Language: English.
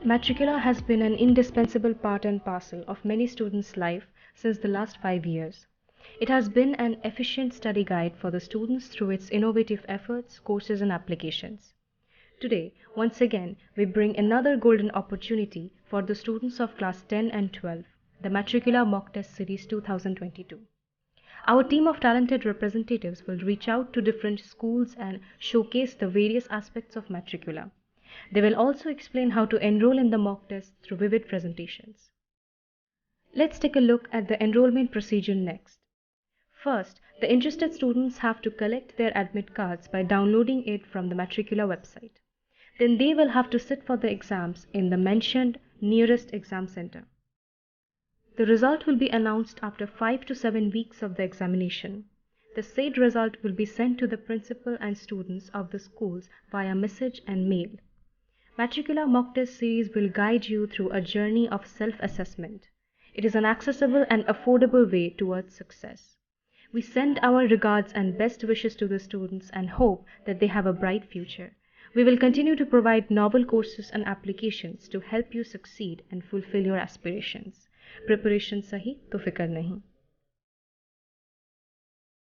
Matricula has been an indispensable part and parcel of many students' life since the last 5 years. It has been an efficient study guide for the students through its innovative efforts, courses, and applications. Today, once again, we bring another golden opportunity for the students of class 10 and 12, the Matricula Mock Test Series 2022. Our team of talented representatives will reach out to different schools and showcase the various aspects of Matricula. They will also explain how to enroll in the mock test through vivid presentations. Let's take a look at the enrollment procedure next. First, the interested students have to collect their admit cards by downloading it from the Matricula website. Then they will have to sit for the exams in the mentioned nearest exam center. The result will be announced after 5 to 7 weeks of the examination. The said result will be sent to the principal and students of the schools via message and mail. Matricula Mock Test Series will guide you through a journey of self-assessment. It is an accessible and affordable way towards success. We send our regards and best wishes to the students and hope that they have a bright future. We will continue to provide novel courses and applications to help you succeed and fulfill your aspirations. Preparation sahi to fikar nahi.